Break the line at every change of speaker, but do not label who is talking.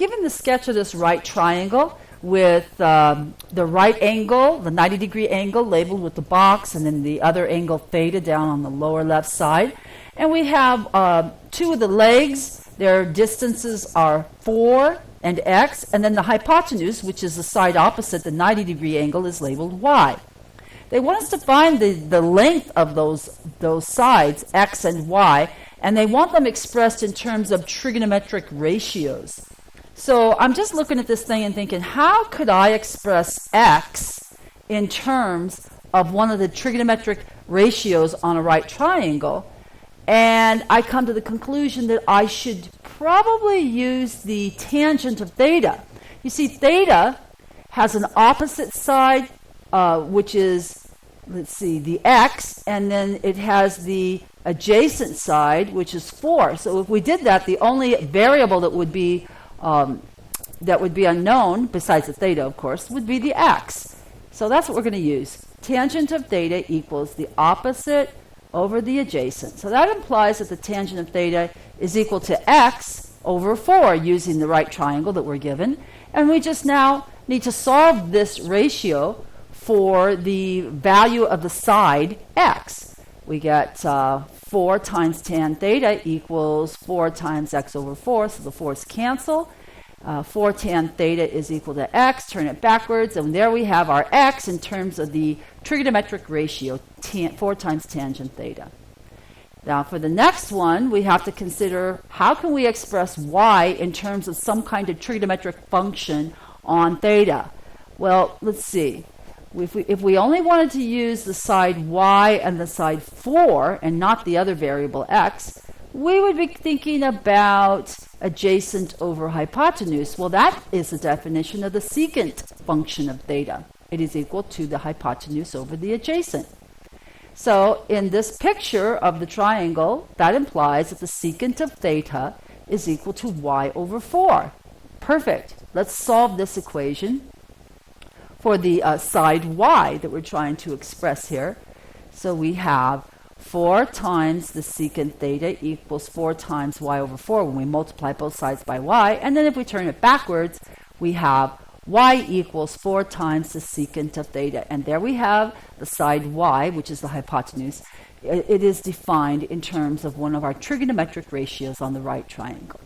given the sketch of this right triangle with the right angle, the 90-degree angle labeled with the box, and then the other angle theta down on the lower left side. And we have two of the legs. Their distances are 4 and x, and then the hypotenuse, which is the side opposite the 90-degree angle, is labeled y. They want us to find the length of those sides, x and y, and they want them expressed in terms of trigonometric ratios. So I'm just looking at this thing and thinking, how could I express x in terms of one of the trigonometric ratios on a right triangle? And I come to the conclusion that I should probably use the tangent of theta. You see, theta has an opposite side, which is, let's see, the x, and then it has the adjacent side, which is 4. So if we did that, the only variable that would be unknown, besides the theta, of course, would be the x. So that's what we're going to use. Tangent of theta equals the opposite over the adjacent. So that implies that the tangent of theta is equal to x over 4 using the right triangle that we're given. And we just now need to solve this ratio for the value of the side x. We get 4 times tan theta equals 4 times x over 4, so the 4's cancel. 4 tan theta is equal to x, turn it backwards, and there we have our x in terms of the trigonometric ratio, 4 times tangent theta. Now for the next one, we have to consider how can we express y in terms of some kind of trigonometric function on theta. Well, let's see. If we only wanted to use the side y and the side 4 and not the other variable x, we would be thinking about adjacent over hypotenuse. Well, that is the definition of the secant function of theta. It is equal to the hypotenuse over the adjacent. So in this picture of the triangle, that implies that the secant of theta is equal to y over 4. Perfect. Let's solve this equation for the side y that we're trying to express here. So we have 4 times the secant theta equals 4 times y over 4 when we multiply both sides by y. And then if we turn it backwards, we have y equals 4 times the secant of theta. And there we have the side y, which is the hypotenuse. It is defined in terms of one of our trigonometric ratios on the right triangle.